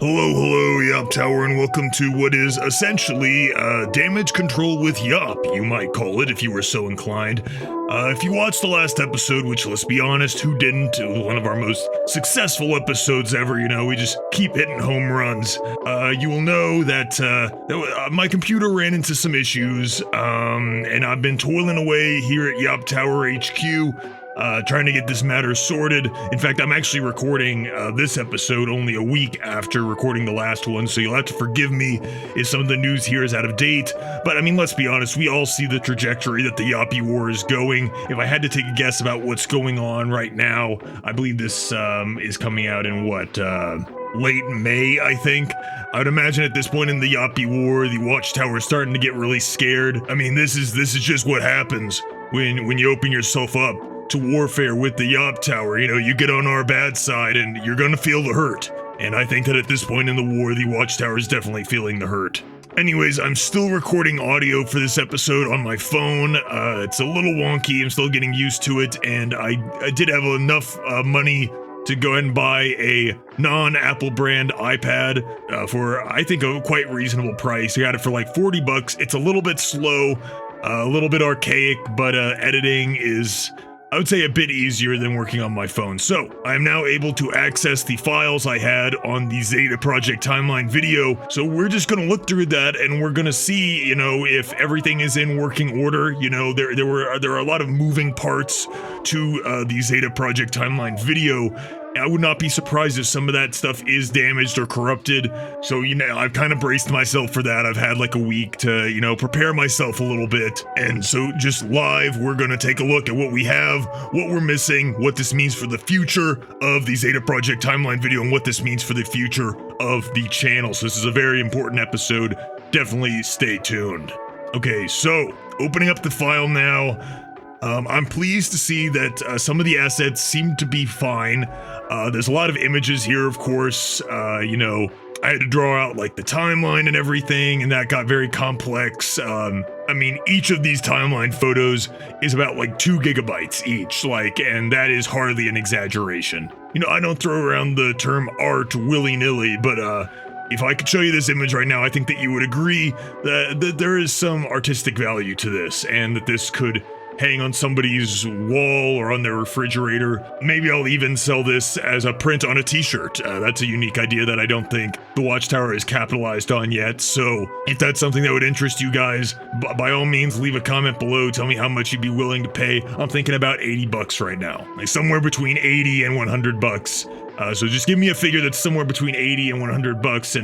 Hello, Yop Tower, and welcome to what is essentially damage control with Yop, you might call it if you were so inclined. If you watched the last episode, which let's be honest, who didn't? It was one of our most successful episodes ever, we just keep hitting home runs. You will know that my computer ran into some issues, and I've been toiling away here at Yop Tower HQ, trying to get this matter sorted. In fact, I'm actually recording this episode only a week after recording the last one, so you'll have to forgive me if some of the news here is out of date. But I mean, let's be honest, we all see the trajectory that the Yoppie War is going. If I had to take a guess about what's going on right now, I believe this is coming out in late May, I think. I would imagine at this point in the Yoppie War, the Watchtower is starting to get really scared. I mean, this is just what happens when you open yourself up to warfare with the Yop Tower. You get on our bad side and you're gonna feel the hurt. And I think that at this point in the war, the Watchtower is definitely feeling the hurt. Anyways, I'm still recording audio for this episode on my phone. It's a little wonky, I'm still getting used to it, and I did have enough money to go ahead and buy a non-Apple brand iPad for, I think, a quite reasonable price. I got it for like $40. It's a little bit slow, a little bit archaic, but editing is, I would say, a bit easier than working on my phone. So I am now able to access the files I had on the Zeta Project Timeline video. So we're just gonna look through that and we're gonna see, if everything is in working order. There are a lot of moving parts to the Zeta Project Timeline video. I would not be surprised if some of that stuff is damaged or corrupted. So, I've kind of braced myself for that. I've had like a week to, prepare myself a little bit. And so just live, we're going to take a look at what we have, what we're missing, what this means for the future of the Zeta Project Timeline video, and what this means for the future of the channel. So this is a very important episode. Definitely stay tuned. Okay, so opening up the file now. I'm pleased to see that some of the assets seem to be fine. There's a lot of images here, of course. I had to draw out like the timeline and everything, and that got very complex. I mean, each of these timeline photos is about like 2 gigabytes each, and that is hardly an exaggeration. I don't throw around the term art willy-nilly, but if I could show you this image right now, I think that you would agree that there is some artistic value to this, and that this could hang on somebody's wall or on their refrigerator. Maybe I'll even sell this as a print on a t-shirt. That's a unique idea that I don't think the Watchtower has capitalized on yet. So if that's something that would interest you guys, by all means, leave a comment below. Tell me how much you'd be willing to pay. I'm thinking about $80 right now, like somewhere between 80 and $100. So just give me a figure that's somewhere between 80 and $100,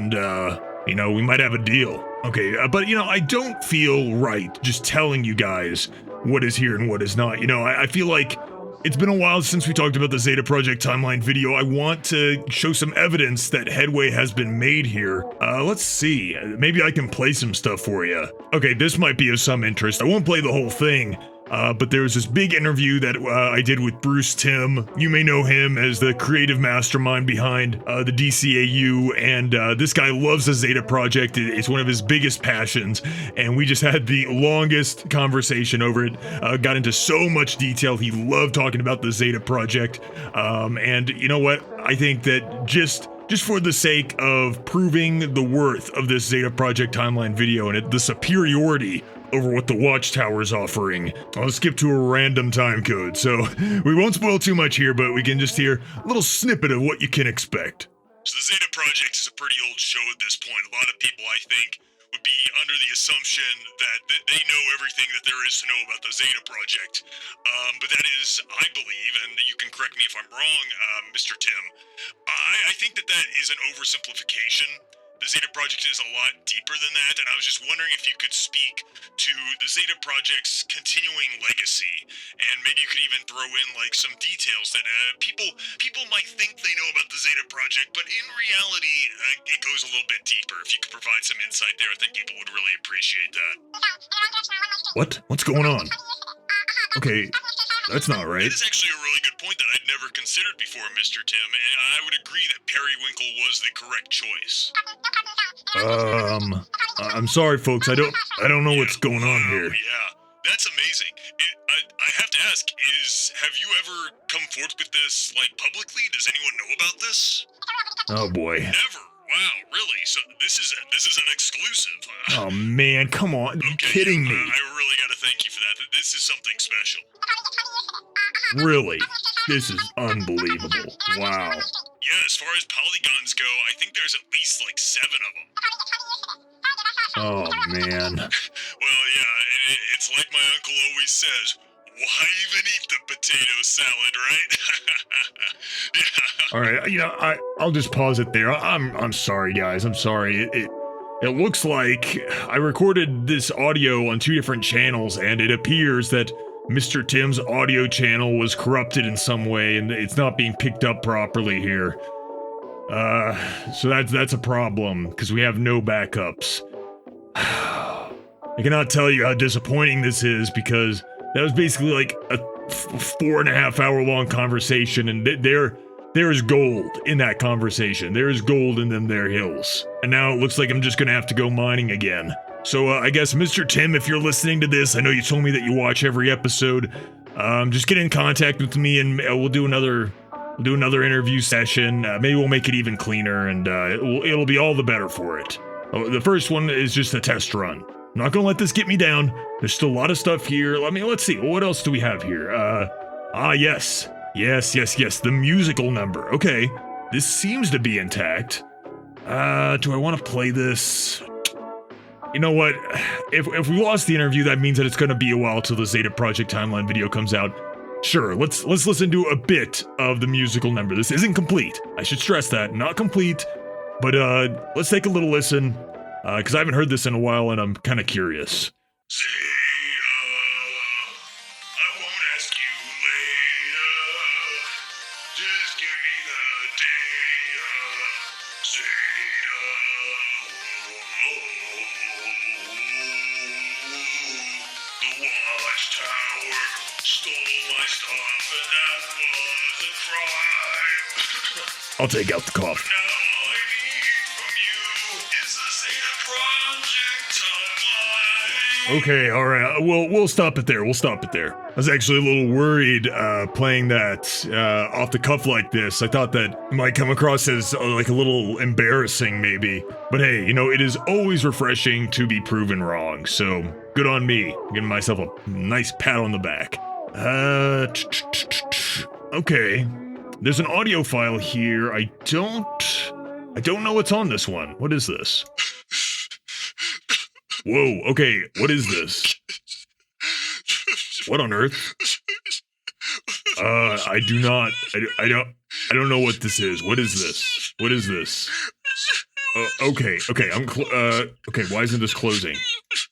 and we might have a deal. Okay, but I don't feel right just telling you guys what is here and what is not. I feel like it's been a while since we talked about the Zeta Project Timeline video. I want to show some evidence that headway has been made here. Let's see. Maybe I can play some stuff for you. Okay, this might be of some interest. I won't play the whole thing. But there was this big interview that I did with Bruce Timm. You may know him as the creative mastermind behind the DCAU, and this guy loves the Zeta Project. It's one of his biggest passions, and we just had the longest conversation over it. Got into so much detail. He loved talking about the Zeta Project, and you know what? I think that just for the sake of proving the worth of this Zeta Project Timeline video and the superiority over what the Watchtower is offering, I'll skip to a random time code, so we won't spoil too much here, but we can just hear a little snippet of what you can expect. So the Zeta Project is a pretty old show at this point. A lot of people, I think, would be under the assumption that they know everything that there is to know about the Zeta Project. But that is, I believe, and you can correct me if I'm wrong, Mr. Timm, I think that is an oversimplification. The Zeta Project is a lot deeper than that, and I was just wondering if you could speak to the Zeta Project's continuing legacy, and maybe you could even throw in like some details that people might think they know about the Zeta Project, but in reality, it goes a little bit deeper. If you could provide some insight there, I think people would really appreciate that. What? What's going on? Okay, that's not right. That is actually a really good point that I'd never considered before, Mr. Timm, and I would agree that Periwinkle was the correct choice. I'm sorry, folks. I don't know what's going on here. Yeah, that's amazing. I have to ask, have you ever come forth with this, publicly? Does anyone know about this? Oh boy. Never. Wow, this is an exclusive. Oh man, come on! Okay, kidding me? I really gotta thank you for that. This is something special. Really? This is unbelievable. Wow. Yeah, as far as polygons go, I think there's at least like 7 of them. Oh man. Well, yeah, it's like my uncle always says. Why even eat the potato salad, right? Yeah. All right, you know, I'll just pause it there. I'm sorry, guys. I'm sorry. It looks like I recorded this audio on 2 different channels, and it appears that Mr. Tim's audio channel was corrupted in some way, and it's not being picked up properly here. So that's a problem because we have no backups. I cannot tell you how disappointing this is because that was basically like a 4.5 hour long conversation, and there is gold in that conversation. There is gold in them there hills. And now it looks like I'm just gonna have to go mining again. So I guess Mr. Tim, if you're listening to this, I know you told me that you watch every episode. Just get in contact with me and we'll do another interview session. Maybe we'll make it even cleaner, and it'll be all the better for it. The first one is just a test run. I'm not gonna let this get me down. There's still a lot of stuff here. I mean, let's see. What else do we have here? Yes. The musical number. Okay. This seems to be intact. Do I want to play this? You know what? If we lost the interview, that means that it's gonna be a while till the Zeta Project Timeline video comes out. Sure, let's listen to a bit of the musical number. This isn't complete. I should stress that. Not complete. But let's take a little listen. Because I haven't heard this in a while, and I'm kind of curious. Zeta, I won't ask you later. Just give me the data. Zeta, the watchtower stole my stuff, and that was a crime. I'll take out the cough. Okay, all right. We'll stop it there. I was actually a little worried playing that off the cuff like this. I thought that it might come across as like a little embarrassing, maybe. But hey, you know, it is always refreshing to be proven wrong. So good on me. I'm giving myself a nice pat on the back. Okay. There's an audio file here. I don't know what's on this one. What is this? Whoa, okay, what is this? What on earth? I don't know what this is. What is this? Okay, okay, why isn't this closing?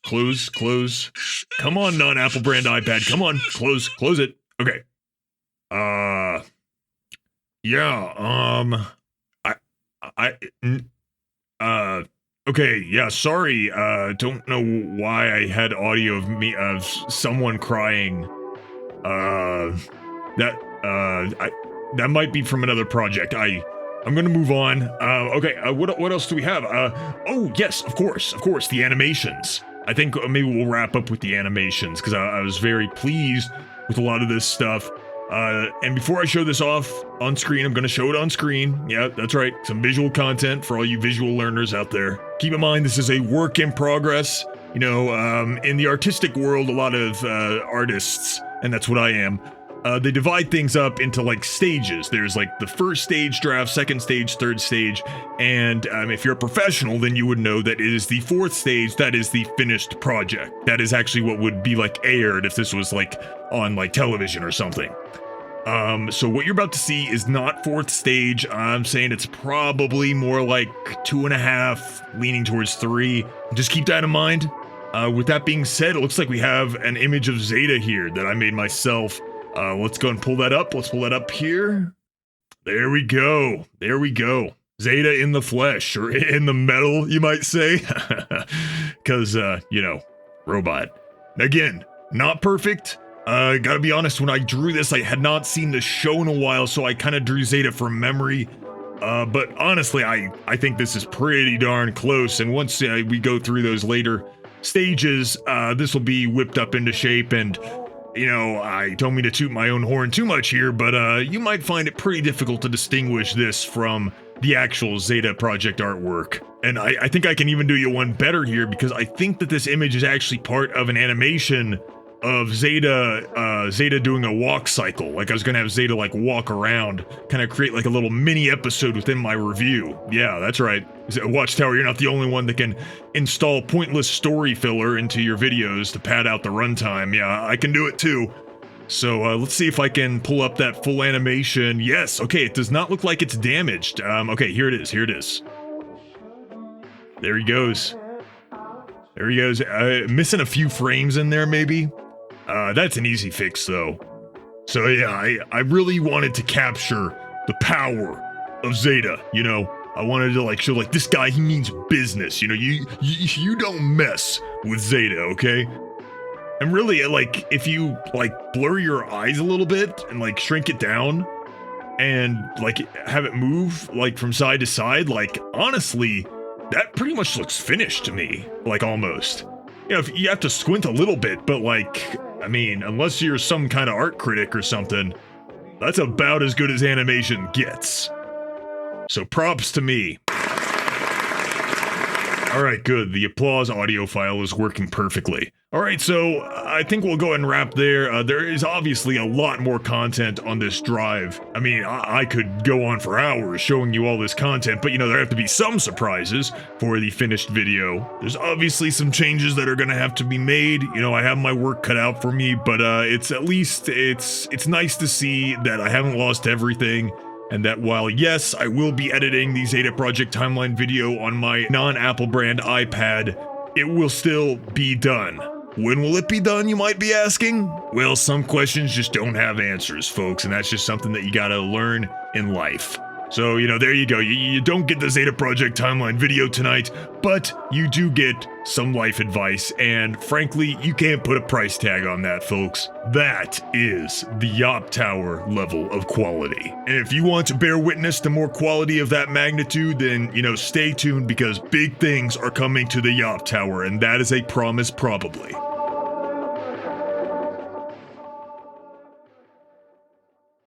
Close. Come on, non-Apple brand iPad, come on, close it. Okay. Okay, yeah, sorry, don't know why I had audio of someone crying. That might be from another project. I'm gonna move on. Okay, what else do we have? Oh, yes, of course, the animations. I think maybe we'll wrap up with the animations, because I was very pleased with a lot of this stuff. And before I show this off on screen, I'm gonna show it on screen. Yeah, that's right. Some visual content for all you visual learners out there. Keep in mind, this is a work in progress. You know, in the artistic world, a lot of artists, and that's what I am, they divide things up into like stages. There's like the first stage draft, second stage, third stage, and if you're a professional, then you would know that it is the fourth stage that is the finished project. That is actually what would be like aired if this was like on like television or something. So what you're about to see is not fourth stage. I'm saying it's probably more like 2.5, leaning towards 3. Just keep that in mind. With that being said, it looks like we have an image of Zeta here that I made myself. Let's go and pull that up. Let's pull that up here. There we go. Zeta in the flesh, or in the metal, you might say. Because, you know, robot. Again, not perfect. Gotta be honest, when I drew this, I had not seen the show in a while, so I kind of drew Zeta from memory. But honestly, I think this is pretty darn close, and once we go through those later stages, this will be whipped up into shape, and, you know, I don't mean to toot my own horn too much here, but you might find it pretty difficult to distinguish this from the actual Zeta Project artwork. And I think I can even do you one better here, because I think that this image is actually part of an animation of Zeta doing a walk cycle. Like I was gonna have Zeta like walk around, kind of create like a little mini episode within my review. Yeah, that's right. Watchtower, you're not the only one that can install pointless story filler into your videos to pad out the runtime. Yeah, I can do it too. So let's see if I can pull up that full animation. Yes, okay, it does not look like it's damaged. Okay, here it is, here it is. There he goes. There he goes. Missing a few frames in there, maybe. That's an easy fix, though. So yeah, I really wanted to capture the power of Zeta, you know? I wanted to like show like this guy, he means business, you know? You don't mess with Zeta, okay? And really, like, if you like blur your eyes a little bit and like shrink it down and like have it move like from side to side, like honestly, that pretty much looks finished to me, like almost. You know, if you have to squint a little bit, but like, I mean, unless you're some kind of art critic or something, that's about as good as animation gets. So props to me. All right, good. The applause audio file is working perfectly. All right, so I think we'll go ahead and wrap there. There is obviously a lot more content on this drive. I mean, I could go on for hours showing you all this content, but you know, there have to be some surprises for the finished video. There's obviously some changes that are gonna have to be made. You know, I have my work cut out for me, but it's at least, it's nice to see that I haven't lost everything. And that while, yes, I will be editing the Zeta Project Timeline video on my non-Apple brand iPad, it will still be done. When will it be done, you might be asking? Well, some questions just don't have answers, folks, and that's just something that you gotta learn in life. So, you know, there you go. You don't get the Zeta Project Timeline video tonight, but you do get some life advice, and frankly, you can't put a price tag on that, folks. That is the Yop Tower level of quality. And if you want to bear witness to more quality of that magnitude, then, you know, stay tuned, because big things are coming to the Yop Tower, and that is a promise probably.